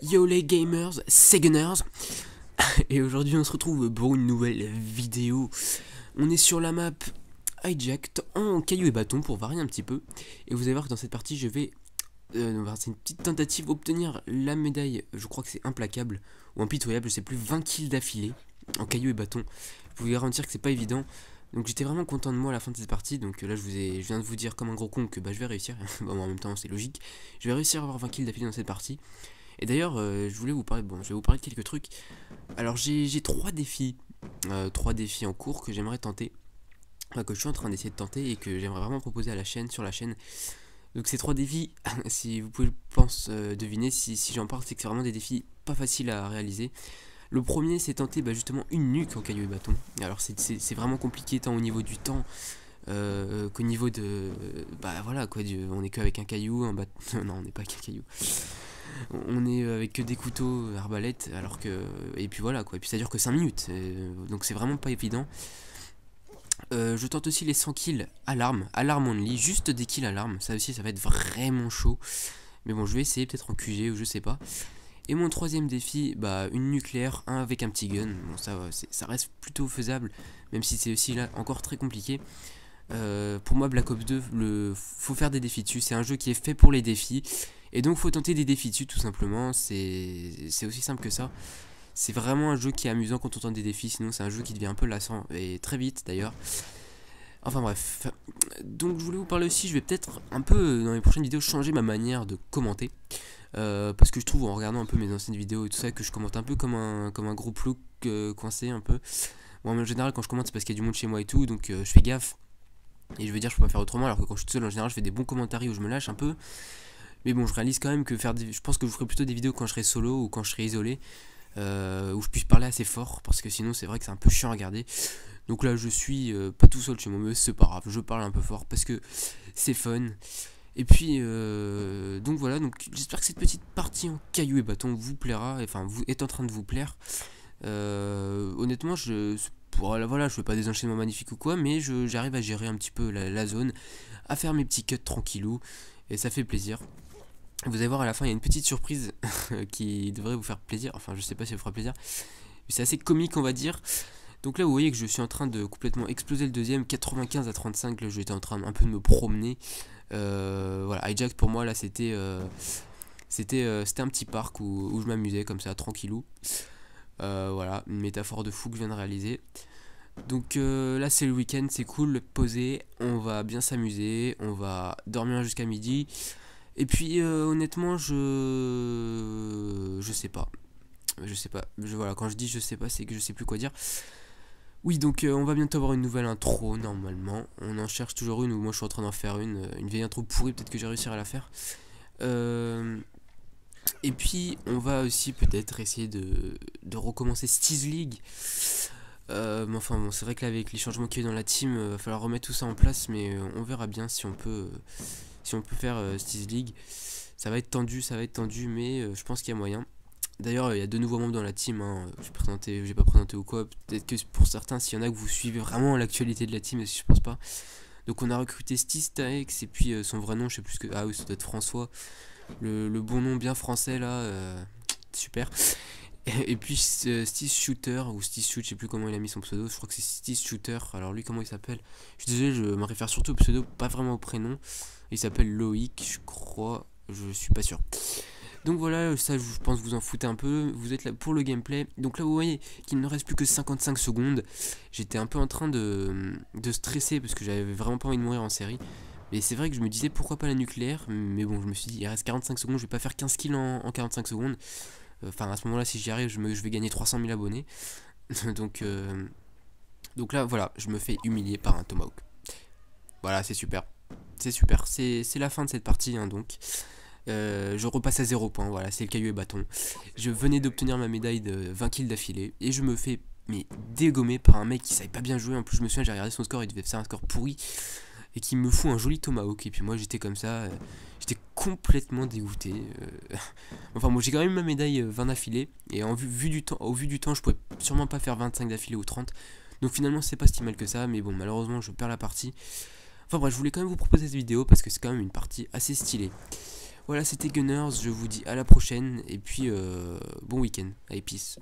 Yo les gamers, c'est Gunners. Et aujourd'hui on se retrouve pour une nouvelle vidéo. On est sur la map Hijacked en caillou et bâton pour varier un petit peu. Et vous allez voir que dans cette partie je vais c'est une petite tentative d'obtenir la médaille. Je crois que c'est implacable ou impitoyable, je sais plus, 20 kills d'affilée en caillou et bâton. Je peux vous garantir que c'est pas évident. Donc j'étais vraiment content de moi à la fin de cette partie. Donc là je viens de vous dire comme un gros con que je vais réussir. Bon, en même temps c'est logique. Je vais réussir à avoir 20 kills d'affilée dans cette partie. Et d'ailleurs, je voulais vous parler, je vais vous parler de quelques trucs. Alors j'ai 3 défis, en cours que j'aimerais tenter, que je suis en train d'essayer de tenter et que j'aimerais vraiment proposer à la chaîne, sur la chaîne. Donc ces 3 défis, si vous pouvez deviner, si j'en parle, c'est que c'est vraiment des défis pas faciles à réaliser. Le premier, c'est tenter justement une nuque en caillou et bâton. Alors c'est vraiment compliqué tant au niveau du temps qu'au niveau de... voilà quoi, on est qu'avec un caillou, un bâton... non, on n'est pas avec un caillou. On est avec que des couteaux arbalètes, alors que... Et puis voilà quoi, et puis ça dure que 5 minutes, donc c'est vraiment pas évident. Je tente aussi les 100 kills à l'arme only, juste des kills à l'arme, ça aussi ça va être vraiment chaud. Mais bon, je vais essayer peut-être en QG ou je sais pas. Et mon troisième défi, une nucléaire, un avec un petit gun. Bon ça reste plutôt faisable, même si c'est aussi là encore très compliqué. Pour moi Black Ops 2, faut faire des défis dessus, c'est un jeu qui est fait pour les défis. Et donc faut tenter des défis dessus tout simplement, c'est aussi simple que ça. C'est vraiment un jeu qui est amusant quand on tente des défis, sinon c'est un jeu qui devient un peu lassant, et très vite d'ailleurs. Enfin bref, donc je voulais vous parler aussi, je vais peut-être un peu dans les prochaines vidéos changer ma manière de commenter. Parce que je trouve en regardant un peu mes anciennes vidéos et tout ça que je commente un peu comme un gros plouc coincé un peu. Bon, en général quand je commente c'est parce qu'il y a du monde chez moi et tout, donc je fais gaffe. Et je veux dire je peux pas faire autrement, alors que quand je suis tout seul en général je fais des bons commentaires où je me lâche un peu. Mais bon, je réalise quand même que je pense que je ferai plutôt des vidéos quand je serai solo ou quand je serai isolé, où je puisse parler assez fort, parce que sinon c'est vrai que c'est un peu chiant à regarder. Donc là je suis pas tout seul chez moi, mais c'est pas grave, je parle un peu fort parce que c'est fun. Et puis donc voilà, donc j'espère que cette petite partie en caillou et bâton vous plaira, enfin vous est en train de vous plaire. Honnêtement voilà, je fais pas des enchaînements magnifiques ou quoi, mais j'arrive à gérer un petit peu la zone, à faire mes petits cuts tranquillou, et ça fait plaisir. Vous allez voir à la fin il y a une petite surprise qui devrait vous faire plaisir, enfin je sais pas si ça vous fera plaisir, mais c'est assez comique on va dire. Donc là vous voyez que je suis en train de complètement exploser le deuxième, 95 à 35, là j'étais en train un peu de me promener. Voilà, Hijack pour moi là c'était un petit parc où je m'amusais comme ça, tranquillou. Voilà, une métaphore de fou que je viens de réaliser. Donc là c'est le week-end, c'est cool, posé, on va bien s'amuser, on va dormir jusqu'à midi. Et puis honnêtement je sais pas. Voilà, quand je dis je sais pas, c'est que je sais plus quoi dire. Oui, donc on va bientôt avoir une nouvelle intro normalement. On en cherche toujours une, ou moi je suis en train d'en faire une vieille intro pourrie, peut-être que j'ai réussi à la faire. Et puis on va aussi peut-être essayer de recommencer Steez League. Mais enfin bon, c'est vrai que là avec les changements qu'il y a eu dans la team, va falloir remettre tout ça en place, mais on verra bien si on peut faire Steez League. Ça va être tendu, mais je pense qu'il y a moyen. D'ailleurs il y a 2 nouveaux membres dans la team, hein. J'ai pas présenté ou quoi, peut-être que pour certains s'il y en a que vous suivez vraiment l'actualité de la team, je pense pas. Donc on a recruté Steez Taex, et puis son vrai nom je sais plus que... Ah oui, ça doit être François, le bon nom bien français là, super. Et puis Steez Shooter, ou Steez Shoot, je sais plus comment il a mis son pseudo, je crois que c'est Steez Shooter. Alors lui comment il s'appelle? Je suis désolé, je me réfère surtout au pseudo, pas vraiment au prénom. Il s'appelle Loïc, je crois, je suis pas sûr. Donc voilà, ça je pense vous en foutez un peu, vous êtes là pour le gameplay. Donc là vous voyez qu'il ne reste plus que 55 secondes. J'étais un peu en train de stresser parce que j'avais vraiment pas envie de mourir en série. Mais c'est vrai que je me disais pourquoi pas la nucléaire, mais bon je me suis dit il reste 45 secondes, je vais pas faire 15 kills en 45 secondes. Enfin à ce moment là si j'y arrive je vais gagner 300 000 abonnés. donc là voilà, je me fais humilier par un Tomahawk. Voilà, c'est super. C'est la fin de cette partie hein, donc. Je repasse à 0 points, voilà, c'est le caillou et bâton. Je venais d'obtenir ma médaille de 20 kills d'affilée et je me fais dégommer par un mec qui savait pas bien jouer. En plus je me souviens, j'ai regardé son score, il devait faire un score pourri, et qui me fout un joli Tomahawk. Et puis moi j'étais comme ça, J'étais complètement dégoûté. Enfin bon, j'ai quand même ma médaille 20 d'affilée. Et au vu du temps, je pouvais sûrement pas faire 25 d'affilée ou 30. Donc finalement, c'est pas si mal que ça. Mais bon, malheureusement, je perds la partie. Enfin bref, je voulais quand même vous proposer cette vidéo parce que c'est quand même une partie assez stylée. Voilà, c'était Gunners. Je vous dis à la prochaine. Et puis, bon week-end. Allez, peace.